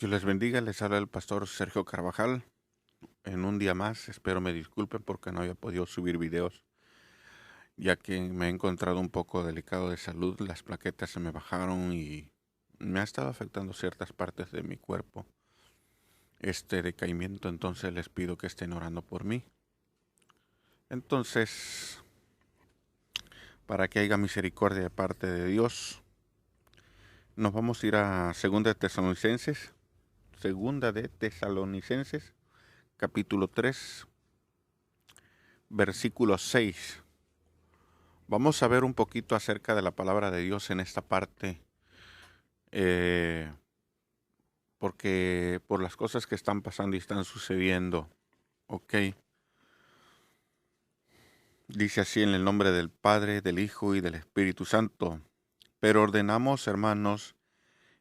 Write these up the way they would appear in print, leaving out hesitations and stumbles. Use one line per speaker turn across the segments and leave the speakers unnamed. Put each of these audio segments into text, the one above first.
Dios les bendiga, les habla el pastor Sergio Carvajal. En un día más, espero me disculpen porque no había podido subir videos, ya que me he encontrado un poco delicado de salud. Las plaquetas se me bajaron y me ha estado afectando ciertas partes de mi cuerpo este decaimiento. Entonces les pido que estén orando por mí. Entonces, para que haya misericordia de parte de Dios, nos vamos a ir a Segunda de Tesalonicenses, capítulo 3, versículo 6. Vamos a ver un poquito acerca de la palabra de Dios en esta parte, eh, porque por las cosas que están pasando y están sucediendo, ok. Dice así en el nombre del Padre, del Hijo y del Espíritu Santo. Pero ordenamos, hermanos,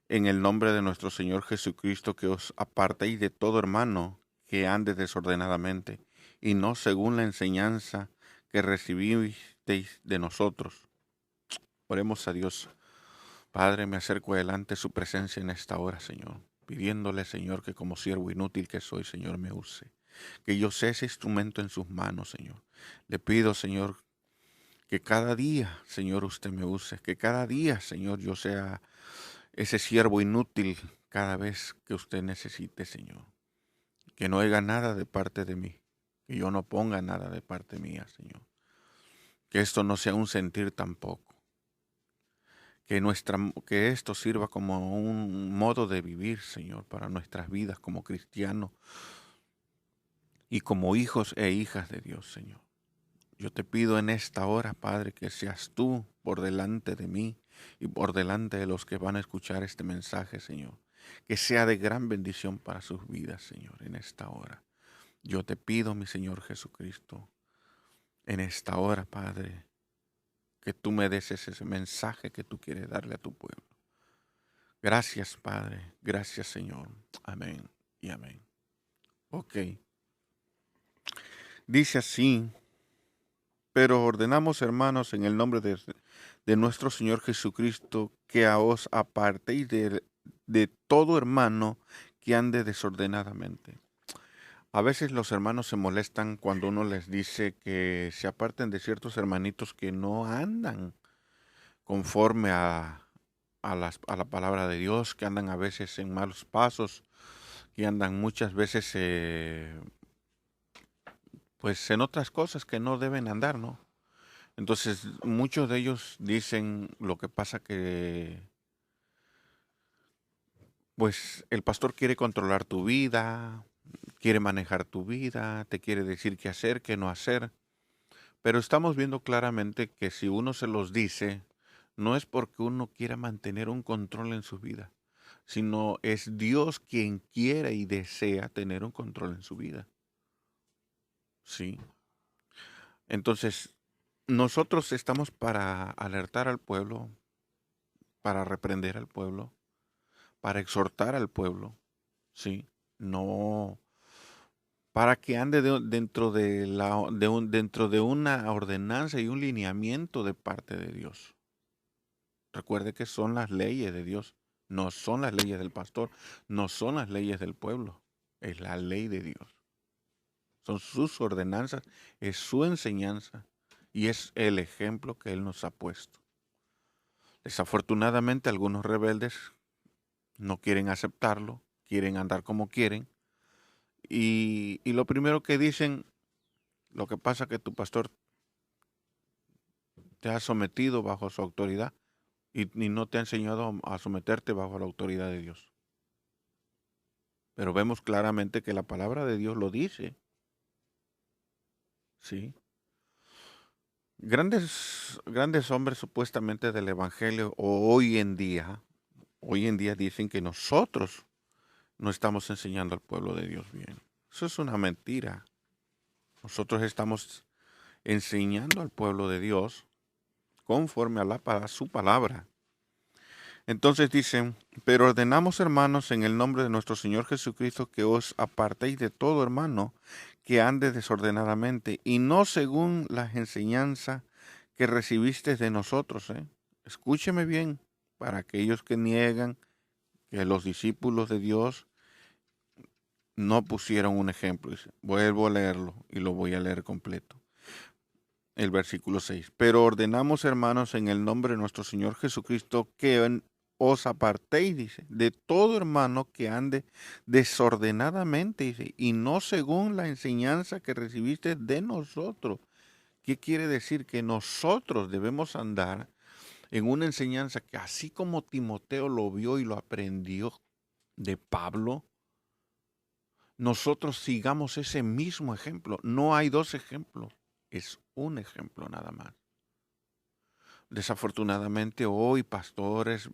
en el nombre de nuestro Señor Jesucristo, que os apartéis de todo hermano que ande desordenadamente, y no según la enseñanza que recibisteis de nosotros. Oremos a Dios. Padre, me acerco adelante su presencia en esta hora, Señor, pidiéndole, Señor, que como siervo inútil que soy, Señor, me use. Que yo sea ese instrumento en sus manos, Señor. Le pido, Señor, que cada día, Señor, usted me use. Que cada día, Señor, yo sea ese siervo inútil cada vez que usted necesite, Señor. Que no haga nada de parte de mí. Que yo no ponga nada de parte mía, Señor. Que esto no sea un sentir tampoco. Que esto sirva como un modo de vivir, Señor, para nuestras vidas como cristianos y como hijos e hijas de Dios, Señor. Yo te pido en esta hora, Padre, que seas tú por delante de mí y por delante de los que van a escuchar este mensaje, Señor. Que sea de gran bendición para sus vidas, Señor, en esta hora. Yo te pido, mi Señor Jesucristo, en esta hora, Padre, que tú me des ese mensaje que tú quieres darle a tu pueblo. Gracias, Padre. Gracias, Señor. Amén y amén. Ok. Dice así, pero ordenamos, hermanos, en el nombre de nuestro Señor Jesucristo, que os apartéis de todo hermano que ande desordenadamente. A veces los hermanos se molestan cuando uno les dice que se aparten de ciertos hermanitos que no andan conforme a la palabra de Dios, que andan a veces en malos pasos, que andan muchas veces pues en otras cosas que no deben andar, ¿no? Entonces muchos de ellos dicen lo que pasa que pues el pastor quiere controlar tu vida, quiere manejar tu vida, te quiere decir qué hacer, qué no hacer, pero estamos viendo claramente que si uno se los dice, no es porque uno quiera mantener un control en su vida, sino es Dios quien quiere y desea tener un control en su vida. Sí. Entonces, nosotros estamos para alertar al pueblo, para reprender al pueblo, para exhortar al pueblo, ¿sí? No para que ande dentro de una ordenanza y un lineamiento de parte de Dios. Recuerde que son las leyes de Dios, no son las leyes del pastor, no son las leyes del pueblo, es la ley de Dios. Son sus ordenanzas, es su enseñanza y es el ejemplo que Él nos ha puesto. Desafortunadamente algunos rebeldes no quieren aceptarlo, quieren andar como quieren y lo primero que dicen, lo que pasa es que tu pastor te ha sometido bajo su autoridad y no te ha enseñado a someterte bajo la autoridad de Dios. Pero vemos claramente que la palabra de Dios lo dice. Sí. Grandes hombres supuestamente del Evangelio hoy en día dicen que nosotros no estamos enseñando al pueblo de Dios bien. Eso es una mentira. Nosotros estamos enseñando al pueblo de Dios conforme a su palabra. Entonces dicen, pero ordenamos, hermanos, en el nombre de nuestro Señor Jesucristo, que os apartéis de todo hermano que ande desordenadamente, y no según las enseñanzas que recibiste de nosotros. Escúcheme bien, para aquellos que niegan que los discípulos de Dios no pusieron un ejemplo. Dice, vuelvo a leerlo y lo voy a leer completo. El versículo 6. Pero ordenamos, hermanos, en el nombre de nuestro Señor Jesucristo, que os apartéis, dice, de todo hermano que ande desordenadamente, dice, y no según la enseñanza que recibiste de nosotros. ¿Qué quiere decir? Que nosotros debemos andar en una enseñanza que así como Timoteo lo vio y lo aprendió de Pablo, nosotros sigamos ese mismo ejemplo. No hay dos ejemplos, es un ejemplo nada más. Desafortunadamente hoy pastores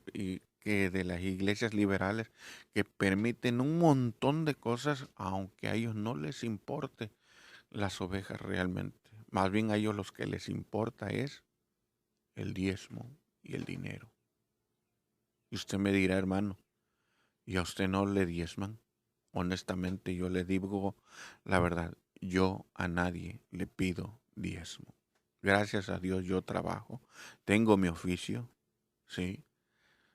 que de las iglesias liberales que permiten un montón de cosas, aunque a ellos no les importe las ovejas realmente. Más bien a ellos lo que les importa es el diezmo y el dinero. Y usted me dirá, hermano, ¿y a usted no le diezman? Honestamente yo le digo la verdad, yo a nadie le pido diezmo. Gracias a Dios yo trabajo, tengo mi oficio, ¿sí?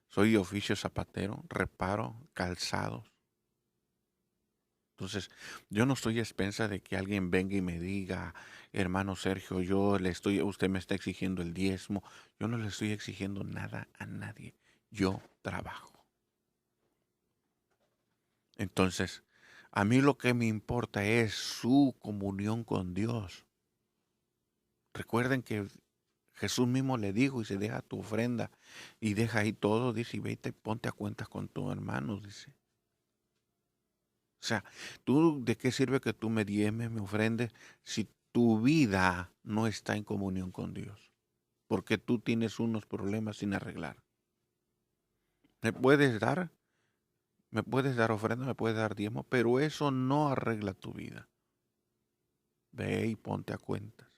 Soy de oficio zapatero, reparo calzados. Entonces, yo no estoy a expensa de que alguien venga y me diga, hermano Sergio, usted me está exigiendo el diezmo. Yo no le estoy exigiendo nada a nadie. Yo trabajo. Entonces, a mí lo que me importa es su comunión con Dios. Recuerden que Jesús mismo le dijo, y se deja tu ofrenda y deja ahí todo, dice, y vete, ponte a cuentas con tu hermano, dice. O sea, ¿tú de qué sirve que tú me diezmes, me ofrendes, si tu vida no está en comunión con Dios? Porque tú tienes unos problemas sin arreglar. ¿Me puedes dar? Me puedes dar ofrenda, me puedes dar diezmo, pero eso no arregla tu vida. Ve y ponte a cuentas.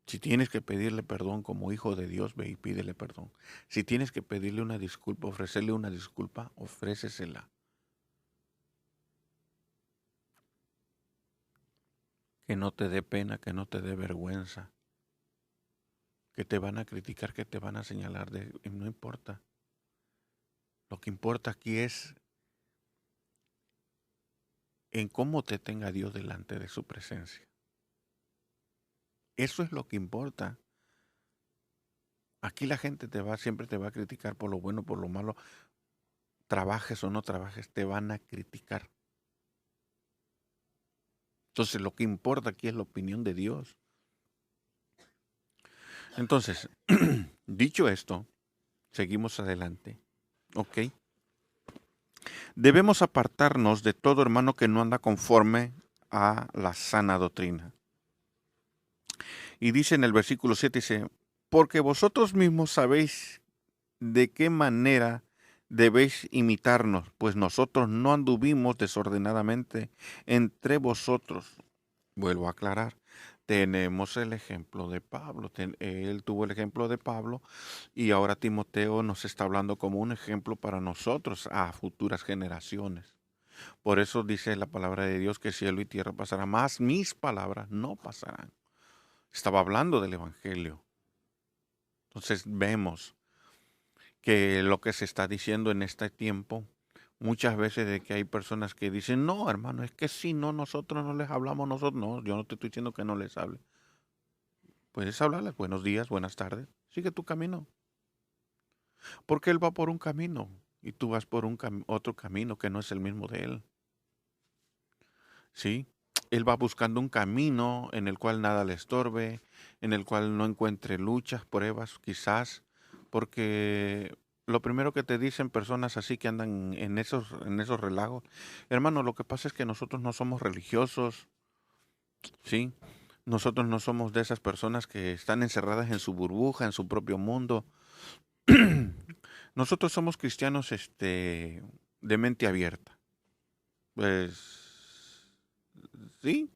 Si tienes que pedirle perdón como hijo de Dios, ve y pídele perdón. Si tienes que pedirle una disculpa, ofrecerle una disculpa, ofrécesela. Que no te dé pena, que no te dé vergüenza. Que te van a criticar, que te van a señalar, no importa. Lo que importa aquí es en cómo te tenga Dios delante de su presencia. Eso es lo que importa. Aquí la gente siempre te va a criticar por lo bueno, por lo malo. Trabajes o no trabajes, te van a criticar. Entonces lo que importa aquí es la opinión de Dios. Entonces, dicho esto, seguimos adelante. ¿Ok? Debemos apartarnos de todo hermano que no anda conforme a la sana doctrina. Y dice en el versículo 7, dice, porque vosotros mismos sabéis de qué manera debéis imitarnos, pues nosotros no anduvimos desordenadamente entre vosotros. Vuelvo a aclarar, tenemos el ejemplo de Pablo, él tuvo el ejemplo de Pablo y ahora Timoteo nos está hablando como un ejemplo para nosotros a futuras generaciones. Por eso dice la palabra de Dios que cielo y tierra pasarán, más mis palabras no pasarán. Estaba hablando del Evangelio. Entonces vemos que lo que se está diciendo en este tiempo, muchas veces de que hay personas que dicen, no, hermano, es que si no, nosotros no les hablamos, nosotros no, yo no te estoy diciendo que no les hable. Puedes hablarles, buenos días, buenas tardes, sigue tu camino. Porque él va por un camino y tú vas por otro camino que no es el mismo de él. ¿Sí? Él va buscando un camino en el cual nada le estorbe, en el cual no encuentre luchas, pruebas, quizás, porque lo primero que te dicen personas así que andan en esos relajos, hermano, lo que pasa es que nosotros no somos religiosos, ¿sí? Nosotros no somos de esas personas que están encerradas en su burbuja, en su propio mundo. Nosotros somos cristianos, de mente abierta. Pues, sí,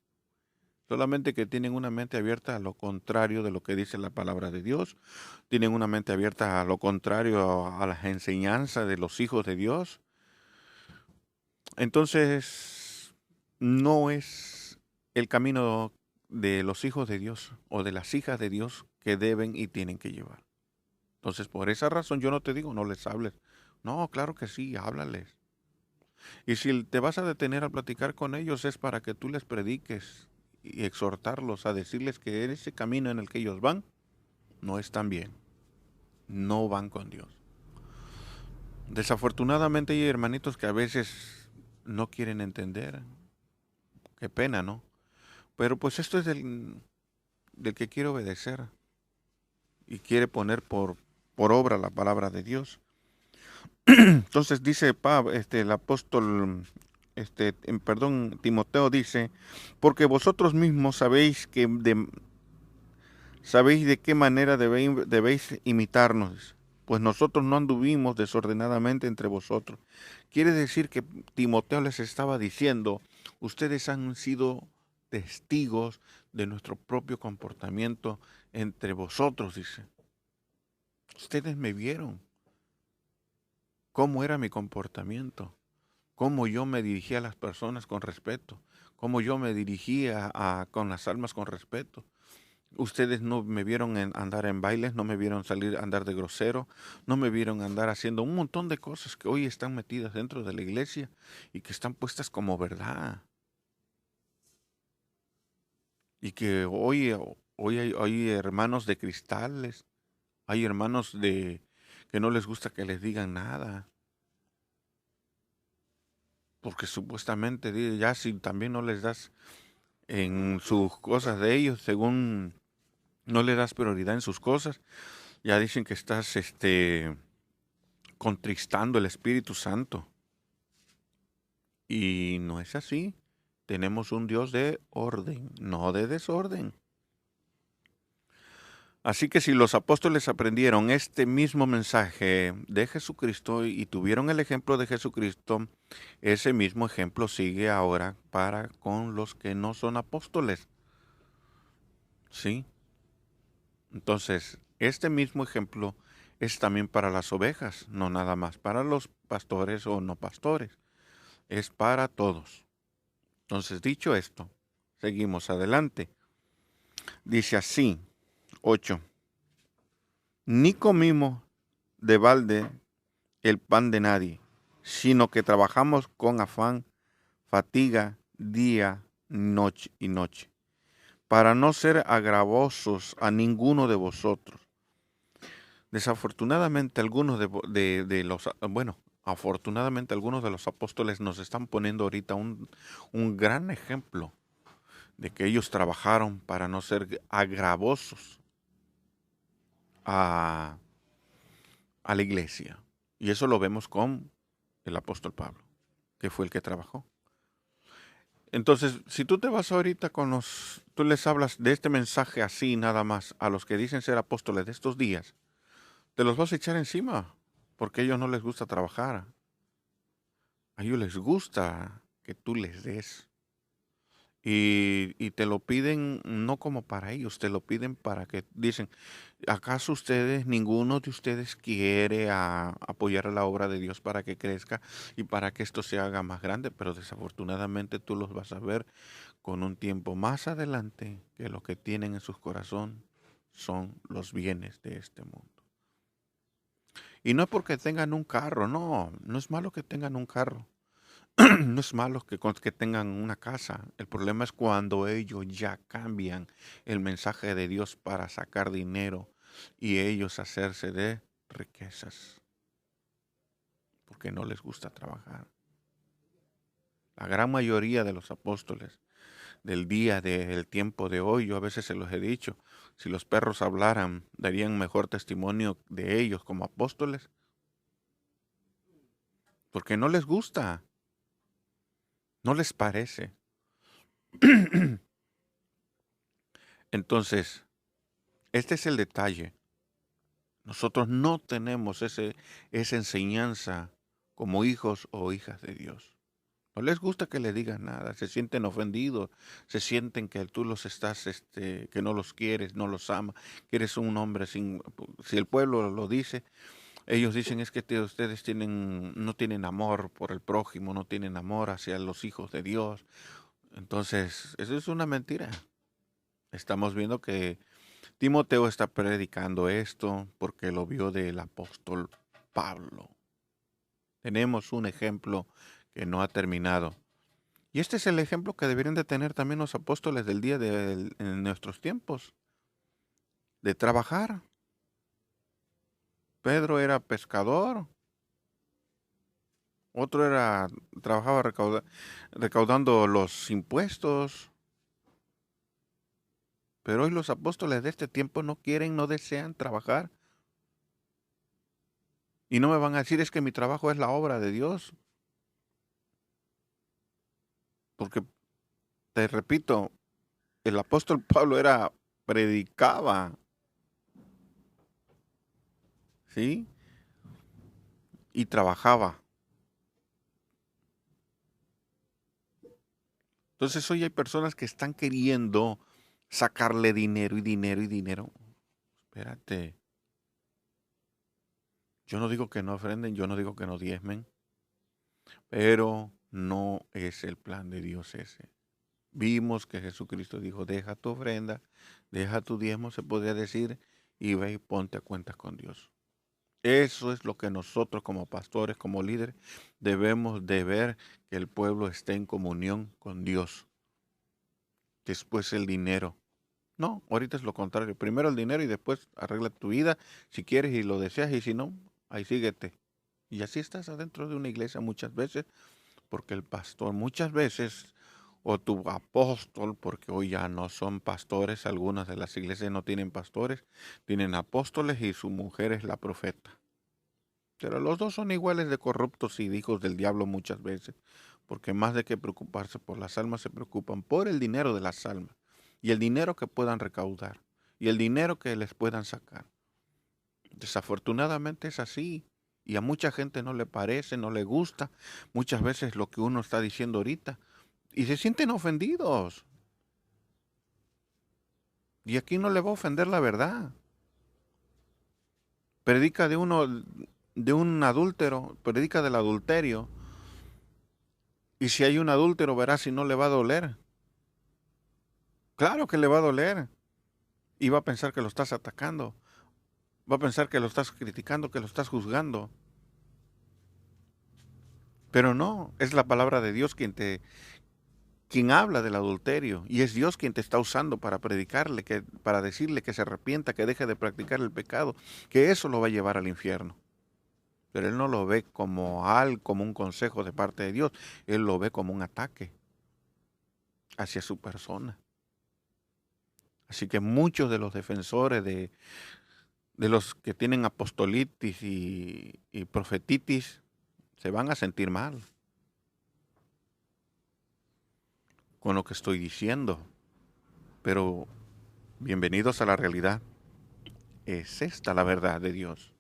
solamente que tienen una mente abierta a lo contrario de lo que dice la palabra de Dios. Tienen una mente abierta a lo contrario a las enseñanzas de los hijos de Dios. Entonces, no es el camino de los hijos de Dios o de las hijas de Dios que deben y tienen que llevar. Entonces, por esa razón yo no te digo no les hables. No, claro que sí, háblales. Y si te vas a detener a platicar con ellos es para que tú les prediques y exhortarlos a decirles que ese camino en el que ellos van no están bien, no van con Dios. Desafortunadamente hay hermanitos que a veces no quieren entender. Qué pena, ¿no? Pero pues esto es del que quiere obedecer y quiere poner por obra la palabra de Dios. Entonces dice el apóstol, Timoteo dice, porque vosotros mismos sabéis de qué manera debéis imitarnos, pues nosotros no anduvimos desordenadamente entre vosotros. Quiere decir que Timoteo les estaba diciendo, ustedes han sido testigos de nuestro propio comportamiento entre vosotros, dice. Ustedes me vieron cómo era mi comportamiento, cómo yo me dirigía a las personas con respeto, cómo yo me dirigía con las almas con respeto. Ustedes no me vieron andar en bailes, no me vieron salir a andar de grosero, no me vieron andar haciendo un montón de cosas que hoy están metidas dentro de la iglesia y que están puestas como verdad. Y que hoy hay hermanos de cristales, hay hermanos que no les gusta que les digan nada. Porque supuestamente ya si también no les das en sus cosas de ellos, según no le das prioridad en sus cosas, ya dicen que estás contristando el Espíritu Santo. Y no es así. Tenemos un Dios de orden, no de desorden. Así que si los apóstoles aprendieron este mismo mensaje de Jesucristo y tuvieron el ejemplo de Jesucristo, ese mismo ejemplo sigue ahora para con los que no son apóstoles. ¿Sí? Entonces, este mismo ejemplo es también para las ovejas, no nada más para los pastores o no pastores, es para todos. Entonces, dicho esto, seguimos adelante. Dice así, 8. Ni comimos de balde el pan de nadie, sino que trabajamos con afán, fatiga, día, noche y noche, para no ser agravosos a ninguno de vosotros. Desafortunadamente afortunadamente algunos de los apóstoles nos están poniendo ahorita un gran ejemplo de que ellos trabajaron para no ser agravosos a la iglesia. Y eso lo vemos con el apóstol Pablo, que fue el que trabajó. Entonces, si tú te vas ahorita tú les hablas de este mensaje así nada más a los que dicen ser apóstoles de estos días, te los vas a echar encima, porque a ellos no les gusta trabajar. A ellos les gusta que tú les des. Y te lo piden no como para ellos, te lo piden para que dicen, ¿acaso ninguno de ustedes quiere apoyar a la obra de Dios para que crezca y para que esto se haga más grande? Pero desafortunadamente tú los vas a ver con un tiempo más adelante que lo que tienen en sus corazones son los bienes de este mundo. Y no es porque tengan un carro, no es malo que tengan un carro. No es malo que tengan una casa. El problema es cuando ellos ya cambian el mensaje de Dios para sacar dinero y ellos hacerse de riquezas. Porque no les gusta trabajar. La gran mayoría de los apóstoles del tiempo de hoy, yo a veces se los he dicho, si los perros hablaran, darían mejor testimonio de ellos como apóstoles. Porque no les gusta. No les parece. Entonces, este es el detalle. Nosotros no tenemos esa enseñanza como hijos o hijas de Dios. No les gusta que le digas nada, se sienten ofendidos, se sienten que tú los estás, que no los quieres, no los amas, que eres un hombre si el pueblo lo dice, ellos dicen es que ustedes no tienen amor por el prójimo, no tienen amor hacia los hijos de Dios. Entonces, eso es una mentira. Estamos viendo que Timoteo está predicando esto porque lo vio del apóstol Pablo. Tenemos un ejemplo que no ha terminado. Y este es el ejemplo que deberían de tener también los apóstoles del día en nuestros tiempos, de trabajar. Pedro era pescador, otro trabajaba recaudando los impuestos. Pero hoy los apóstoles de este tiempo no quieren, no desean trabajar. Y no me van a decir es que mi trabajo es la obra de Dios. Porque, te repito, el apóstol Pablo predicaba, ¿sí? Y trabajaba. Entonces hoy hay personas que están queriendo sacarle dinero y dinero y dinero. Espérate. Yo no digo que no ofrenden, yo no digo que no diezmen, pero no es el plan de Dios ese. Vimos que Jesucristo dijo, deja tu ofrenda, deja tu diezmo, se podría decir, y ve y ponte a cuentas con Dios. Eso es lo que nosotros como pastores, como líderes, debemos de ver, que el pueblo esté en comunión con Dios. Después el dinero. No, ahorita es lo contrario. Primero el dinero y después arregla tu vida si quieres y lo deseas, y si no, ahí síguete. Y así estás adentro de una iglesia muchas veces, porque el pastor muchas veces, o tu apóstol, porque hoy ya no son pastores, algunas de las iglesias no tienen pastores, tienen apóstoles y su mujer es la profeta. Pero los dos son iguales de corruptos y de hijos del diablo muchas veces, porque más de que preocuparse por las almas, se preocupan por el dinero de las almas, y el dinero que puedan recaudar, y el dinero que les puedan sacar. Desafortunadamente es así, y a mucha gente no le parece, no le gusta muchas veces lo que uno está diciendo ahorita, y se sienten ofendidos. Y aquí no le va a ofender la verdad. Predica de un adúltero, predica del adulterio, y si hay un adúltero, verás si no le va a doler. Claro que le va a doler. Y va a pensar que lo estás atacando. Va a pensar que lo estás criticando, que lo estás juzgando. Pero no, es la palabra de Dios quien habla del adulterio. Y es Dios quien te está usando para predicarle, para decirle que se arrepienta, que deje de practicar el pecado, que eso lo va a llevar al infierno. Pero él no lo ve como un consejo de parte de Dios. Él lo ve como un ataque hacia su persona. Así que muchos de los defensores de los que tienen apostolitis y profetitis se van a sentir mal con lo que estoy diciendo. Pero bienvenidos a la realidad. Es esta la verdad de Dios.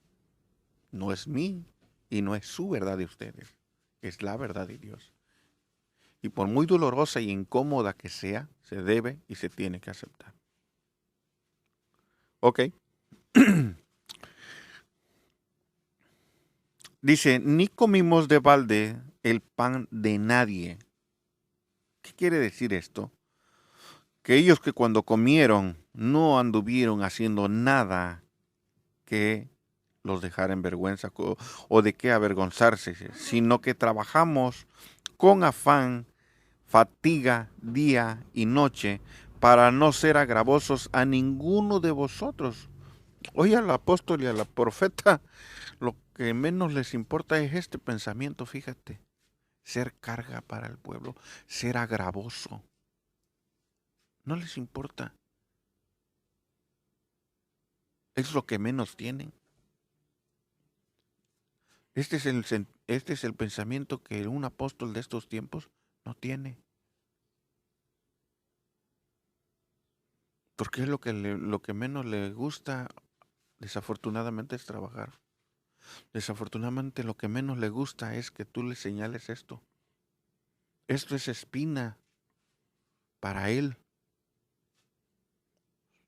No es mí y no es su verdad de ustedes. Es la verdad de Dios. Y por muy dolorosa y incómoda que sea, se debe y se tiene que aceptar. Ok. Dice, ni comimos de balde el pan de nadie. ¿Qué quiere decir esto? Que ellos que cuando comieron no anduvieron haciendo nada que los dejara en vergüenza o de qué avergonzarse, sino que trabajamos con afán, fatiga, día y noche, para no ser agravosos a ninguno de vosotros. Hoy al apóstol y a la profeta lo que menos les importa es este pensamiento, fíjate, ser carga para el pueblo, ser agravoso. No les importa. Es lo que menos tienen. Este es el pensamiento que un apóstol de estos tiempos no tiene. Porque es lo que menos le gusta, desafortunadamente, es trabajar. Desafortunadamente lo que menos le gusta es que tú le señales esto. Esto es espina para él.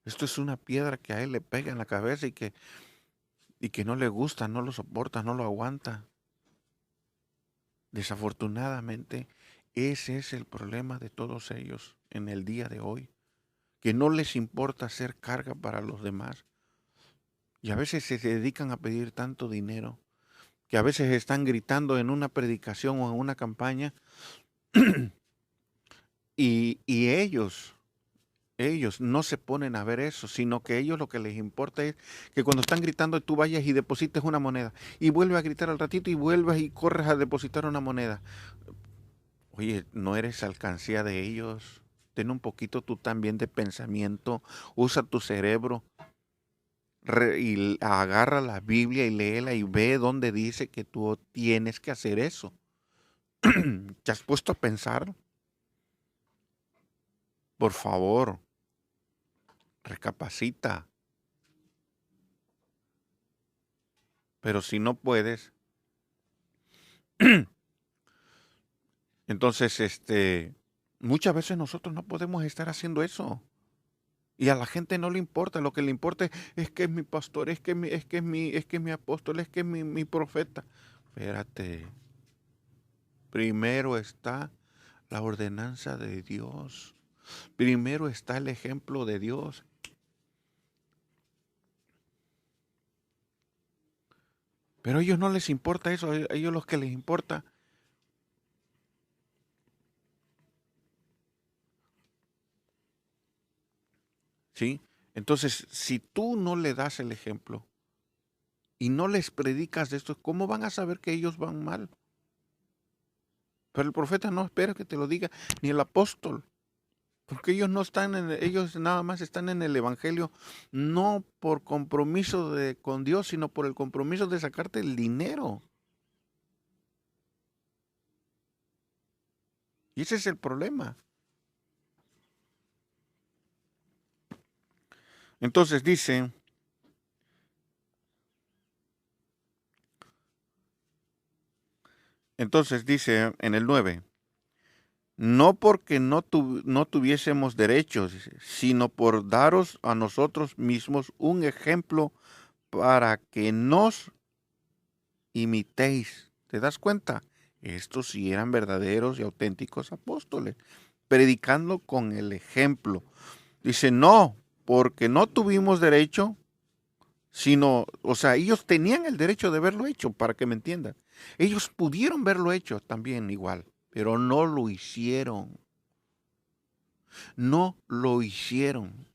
Esto es una piedra que a él le pega en la cabeza y que no le gusta, no lo soporta, no lo aguanta. Desafortunadamente, ese es el problema de todos ellos en el día de hoy, que no les importa ser carga para los demás. Y a veces se dedican a pedir tanto dinero que a veces están gritando en una predicación o en una campaña y ellos no se ponen a ver eso, sino que ellos lo que les importa es que cuando están gritando tú vayas y deposites una moneda y vuelves a gritar al ratito y vuelves y corres a depositar una moneda. Oye, no eres alcancía de ellos. Ten un poquito tú también de pensamiento, usa tu cerebro y agarra la Biblia y léela y ve dónde dice que tú tienes que hacer eso. ¿Te has puesto a pensar? Por favor, recapacita. Pero si no puedes, entonces, muchas veces nosotros no podemos estar haciendo eso. Y a la gente no le importa, lo que le importa es que es mi pastor, es que es mi apóstol, es que es mi profeta. Espérate. Primero está la ordenanza de Dios. Primero está el ejemplo de Dios. Pero a ellos no les importa eso, a ellos lo que les importa. ¿Sí? Entonces, si tú no le das el ejemplo y no les predicas de esto, ¿cómo van a saber que ellos van mal? Pero el profeta no espera que te lo diga, ni el apóstol. Porque ellos no están ellos nada más están en el evangelio, no por compromiso con Dios, sino por el compromiso de sacarte el dinero. Y ese es el problema. Entonces dice en el 9, no porque no tuviésemos derechos, sino por daros a nosotros mismos un ejemplo para que nos imitéis. ¿Te das cuenta? Estos sí eran verdaderos y auténticos apóstoles, predicando con el ejemplo. Dice, no, porque no tuvimos derecho, sino, o sea, ellos tenían el derecho de haberlo hecho, para que me entiendan. Ellos pudieron verlo hecho también igual, pero no lo hicieron. No lo hicieron.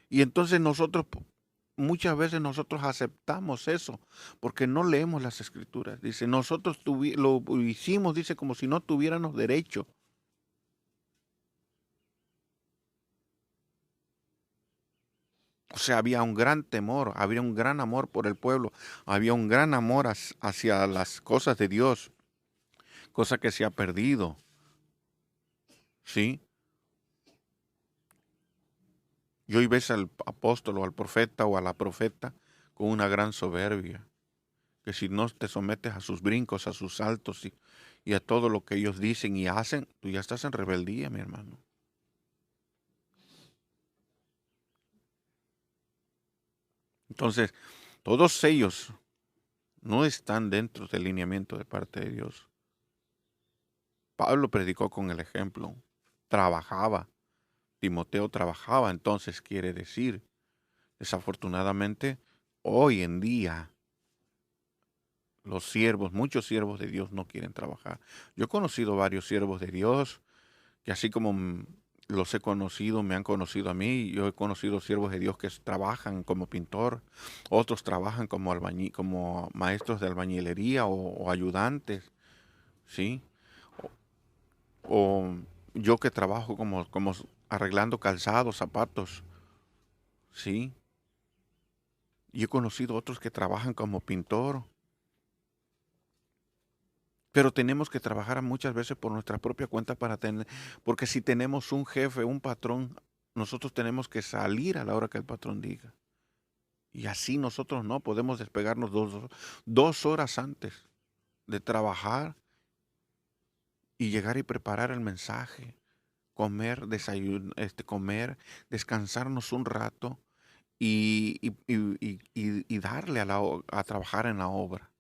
Y entonces muchas veces nosotros aceptamos eso, porque no leemos las escrituras. Dice, nosotros lo hicimos, dice, como si no tuviéramos derecho. O sea, había un gran temor, había un gran amor por el pueblo, había un gran amor hacia las cosas de Dios, cosa que se ha perdido. ¿Sí? Y hoy ves al apóstol o al profeta o a la profeta con una gran soberbia, que si no te sometes a sus brincos, a sus saltos y a todo lo que ellos dicen y hacen, tú ya estás en rebeldía, mi hermano. Entonces, todos ellos no están dentro del lineamiento de parte de Dios. Pablo predicó con el ejemplo, trabajaba, Timoteo trabajaba, entonces quiere decir, desafortunadamente, hoy en día, muchos siervos de Dios no quieren trabajar. Yo he conocido varios siervos de Dios que así como los he conocido, me han conocido a mí. Yo he conocido siervos de Dios que trabajan como pintor, otros trabajan como como maestros de albañilería o ayudantes, ¿sí? O yo que trabajo como arreglando calzados, zapatos, ¿sí? Y he conocido otros que trabajan como pintor. Pero tenemos que trabajar muchas veces por nuestra propia cuenta porque si tenemos un jefe, un patrón, nosotros tenemos que salir a la hora que el patrón diga. Y así nosotros no podemos despegarnos 2 horas antes de trabajar y llegar y preparar el mensaje, comer, comer, descansarnos un rato y darle a trabajar en la obra.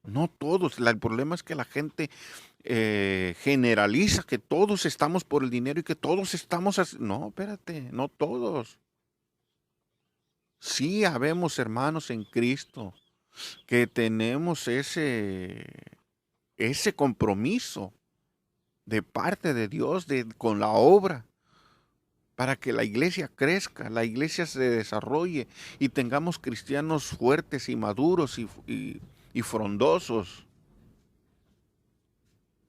No todos, el problema es que la gente generaliza que todos estamos por el dinero y que todos estamos no, espérate, no todos. sí habemos hermanos en Cristo que tenemos ese compromiso de parte de Dios con la obra para que la iglesia crezca, la iglesia se desarrolle y tengamos cristianos fuertes y maduros y frondosos.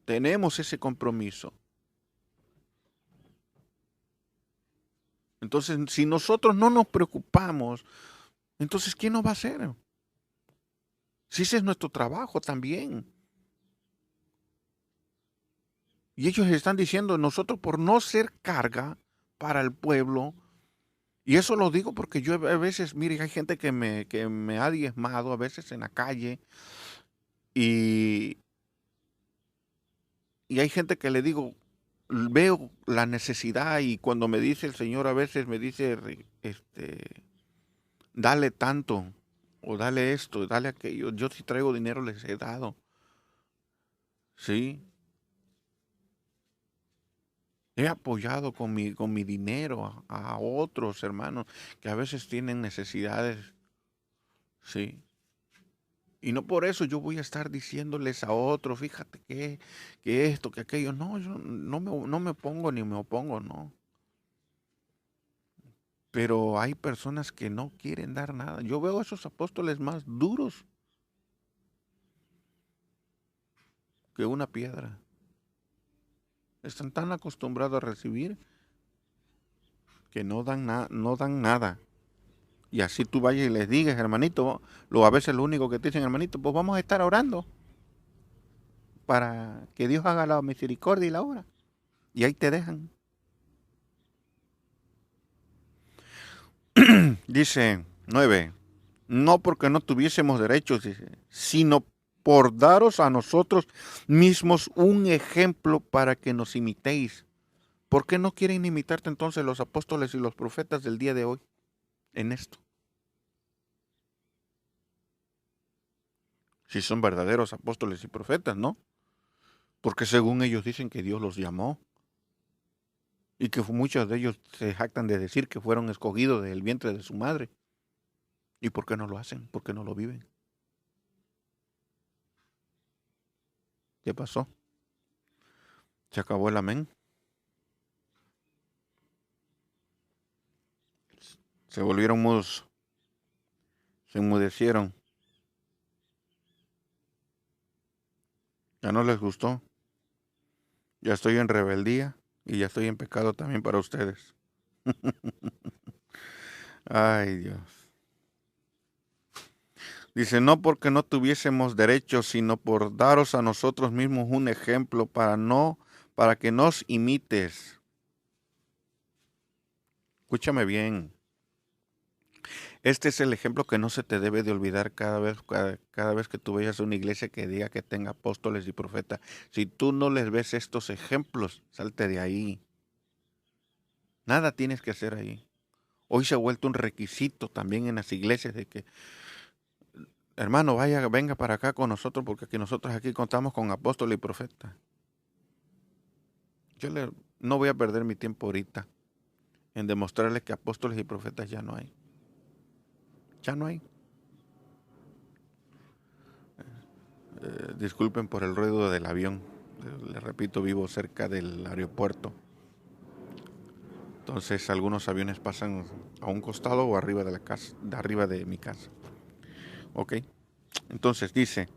Tenemos ese compromiso. Entonces, si nosotros no nos preocupamos, entonces, ¿quién nos va a hacer? Si ese es nuestro trabajo también. Y ellos están diciendo, nosotros por no ser carga para el pueblo, y eso lo digo porque yo a veces, mire, hay gente que me ha diezmado a veces en la calle, y hay gente que le digo, veo la necesidad, y cuando me dice el Señor a veces me dice, dale tanto, o dale esto, dale aquello. Yo si traigo dinero les he dado. Sí. He apoyado con mi dinero a otros hermanos que a veces tienen necesidades. Sí. Y no por eso yo voy a estar diciéndoles a otros, fíjate que esto, que aquello. No, yo no me pongo ni me opongo, no. Pero hay personas que no quieren dar nada. Yo veo a esos apóstoles más duros que una piedra. Están tan acostumbrados a recibir que no dan nada. Y así tú vayas y les digas, hermanito, a veces lo único que te dicen, hermanito, pues vamos a estar orando para que Dios haga la misericordia y la obra. Y ahí te dejan. Dice 9, no porque no tuviésemos derechos, dice, sino por daros a nosotros mismos un ejemplo para que nos imitéis. ¿Por qué no quieren imitarte entonces los apóstoles y los profetas del día de hoy en esto? Si son verdaderos apóstoles y profetas, ¿no? Porque según ellos dicen que Dios los llamó. Y que muchos de ellos se jactan de decir que fueron escogidos del vientre de su madre. ¿Y por qué no lo hacen? ¿Por qué no lo viven? ¿Qué pasó? ¿Se acabó el amén? Se volvieron mudos. Se enmudecieron. Ya no les gustó. Ya estoy en rebeldía y ya estoy en pecado también para ustedes. Ay, Dios. Dice, no porque no tuviésemos derechos, sino por daros a nosotros mismos un ejemplo para que nos imites. Escúchame bien. Este es el ejemplo que no se te debe de olvidar cada vez que tú vayas a una iglesia que diga que tenga apóstoles y profetas. Si tú no les ves estos ejemplos, salte de ahí. Nada tienes que hacer ahí. Hoy se ha vuelto un requisito también en las iglesias de que, hermano, venga para acá con nosotros porque nosotros aquí contamos con apóstoles y profetas. No voy a perder mi tiempo ahorita en demostrarles que apóstoles y profetas ya no hay. Ya no hay. Disculpen por el ruido del avión. Les repito, vivo cerca del aeropuerto. Entonces algunos aviones pasan a un costado o arriba de la casa, de arriba de mi casa. Ok. Entonces dice,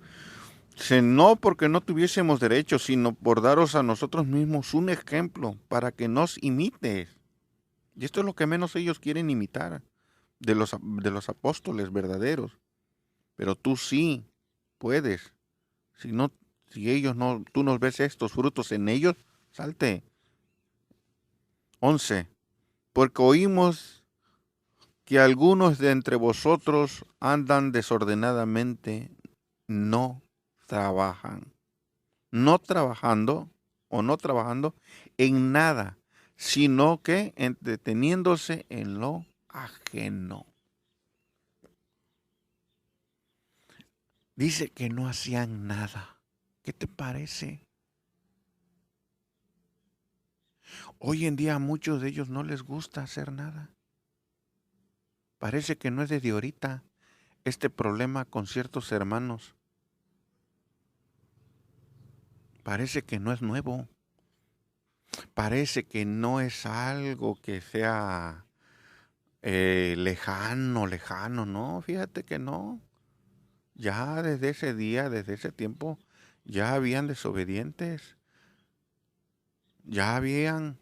no porque no tuviésemos derechos, sino por daros a nosotros mismos un ejemplo para que nos imites. Y esto es lo que menos ellos quieren imitar de los apóstoles verdaderos. Pero tú sí puedes. Si ellos no, tú no ves estos frutos en ellos, salte. 11. Porque oímos que algunos de entre vosotros andan desordenadamente, no trabajan. No trabajando o no trabajando en nada, sino que entreteniéndose en lo ajeno. Dice que no hacían nada. ¿Qué te parece? Hoy en día a muchos de ellos no les gusta hacer nada. Parece que no es desde ahorita este problema con ciertos hermanos. Parece que no es nuevo. Parece que no es algo que sea lejano, ¿no? Fíjate que no. Ya desde ese día, desde ese tiempo, ya habían desobedientes. Ya habían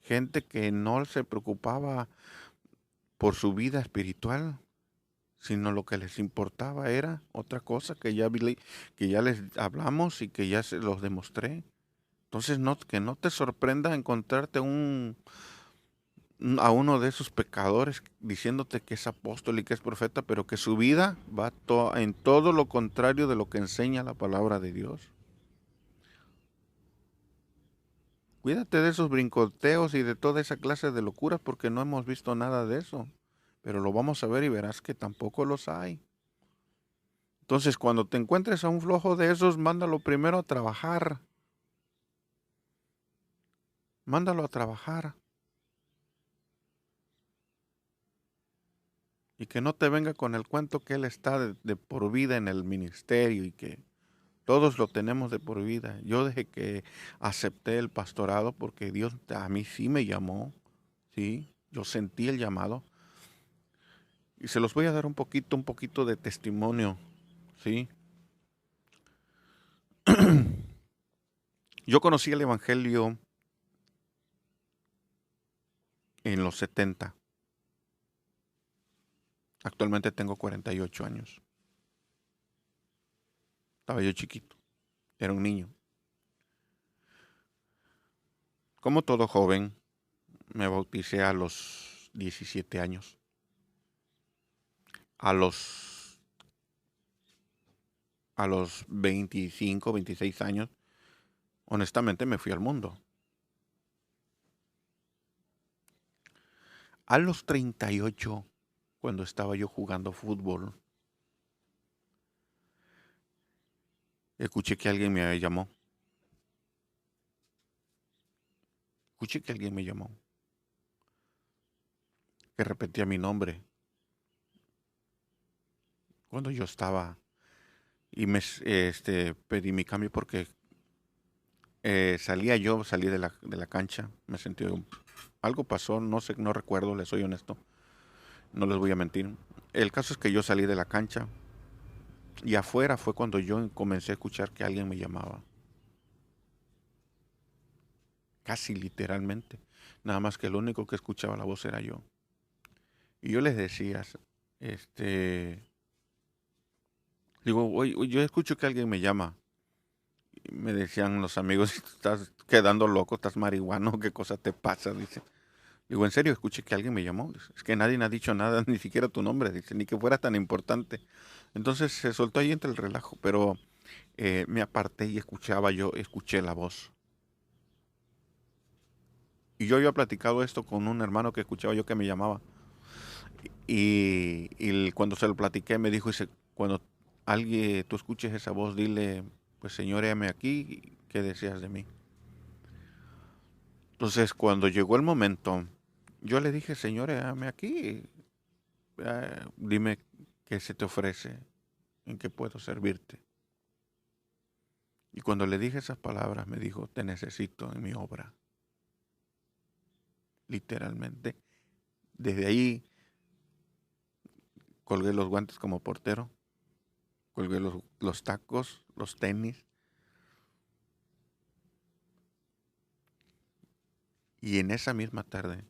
gente que no se preocupaba por su vida espiritual, sino lo que les importaba era otra cosa que ya les hablamos y que ya se los demostré. Entonces, que no te sorprenda encontrarte a uno de esos pecadores diciéndote que es apóstol y que es profeta, pero que su vida va en todo lo contrario de lo que enseña la palabra de Dios. Cuídate de esos brincoteos y de toda esa clase de locuras porque no hemos visto nada de eso. Pero lo vamos a ver y verás que tampoco los hay. Entonces, cuando te encuentres a un flojo de esos, mándalo primero a trabajar. Mándalo a trabajar. Y que no te venga con el cuento que él está de por vida en el ministerio y que todos lo tenemos de por vida. Yo desde que acepté el pastorado, porque Dios a mí sí me llamó, sí, yo sentí el llamado. Y se los voy a dar un poquito de testimonio, sí. Yo conocí el Evangelio en los 70. Actualmente tengo 48 años. Estaba yo chiquito, era un niño. Como todo joven, me bauticé a los 17 años. A los 25, 26 años, honestamente me fui al mundo. A los 38, cuando estaba yo jugando fútbol, escuché que alguien me llamó. Que repetía mi nombre. Cuando yo estaba y pedí mi cambio porque salí de la cancha, me sentí algo pasó, no sé, no recuerdo, les soy honesto, no les voy a mentir. El caso es que yo salí de la cancha y afuera fue cuando yo comencé a escuchar que alguien me llamaba. Casi literalmente. Nada más que el único que escuchaba la voz era yo. Y yo les decía, digo, oye, yo escucho que alguien me llama. Y me decían los amigos, estás quedando loco, estás marihuano, ¿qué cosa te pasa? Dice. Digo, en serio, escuché que alguien me llamó. Dice, es que nadie me ha dicho nada, ni siquiera tu nombre, dice, ni que fuera tan importante. Entonces se soltó ahí entre el relajo, pero me aparté y escuché la voz. Y yo había platicado esto con un hermano que escuchaba yo que me llamaba. Y cuando se lo platiqué me dijo, dice, cuando tú escuches esa voz, dile, pues Señor, heme aquí, ¿qué deseas de mí? Entonces cuando llegó el momento, yo le dije, Señor, heme aquí, dime qué se te ofrece, en qué puedo servirte. Y cuando le dije esas palabras, me dijo, te necesito en mi obra. Literalmente. Desde ahí colgué los guantes como portero, colgué los tacos, los tenis. Y en esa misma tarde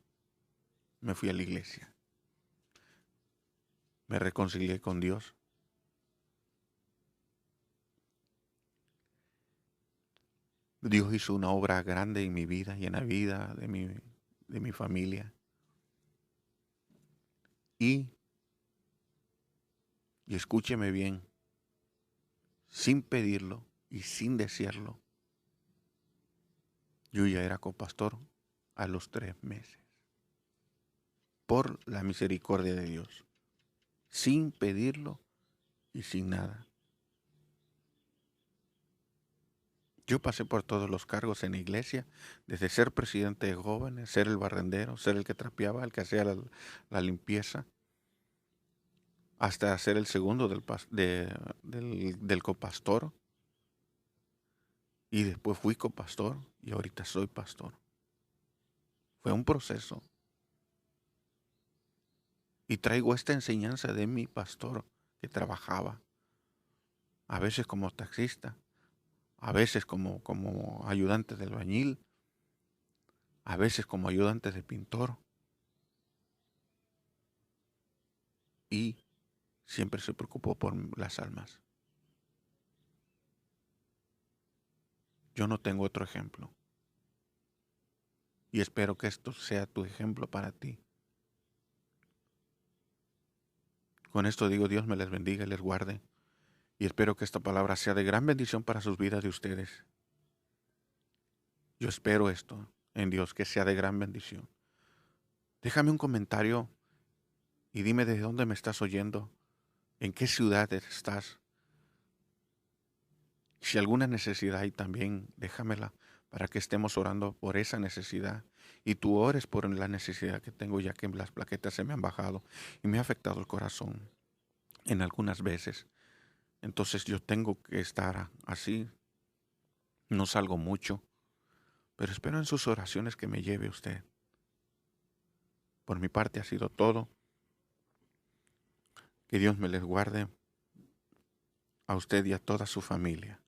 me fui a la iglesia. Me reconcilié con Dios. Dios hizo una obra grande en mi vida y en la vida de mi familia. Y escúcheme bien, sin pedirlo y sin desearlo, yo ya era copastor a los 3 meses. Por la misericordia de Dios. Sin pedirlo y sin nada. Yo pasé por todos los cargos en la iglesia, desde ser presidente de jóvenes, ser el barrendero, ser el que trapeaba, el que hacía la limpieza, hasta ser el segundo del copastor, y después fui copastor y ahorita soy pastor. Fue un proceso. Y traigo esta enseñanza de mi pastor que trabajaba, a veces como taxista, a veces como ayudante de albañil, a veces como ayudante de pintor, y siempre se preocupó por las almas. Yo no tengo otro ejemplo. Y espero que esto sea tu ejemplo para ti. Con esto digo, Dios me les bendiga y les guarde. Y espero que esta palabra sea de gran bendición para sus vidas de ustedes. Yo espero esto en Dios, que sea de gran bendición. Déjame un comentario y dime de dónde me estás oyendo, en qué ciudad estás. Si alguna necesidad hay también, déjamela para que estemos orando por esa necesidad. Y tú ores por la necesidad que tengo, ya que las plaquetas se me han bajado y me ha afectado el corazón en algunas veces. Entonces yo tengo que estar así. No salgo mucho, pero espero en sus oraciones que me lleve usted. Por mi parte ha sido todo. Que Dios me les guarde a usted y a toda su familia.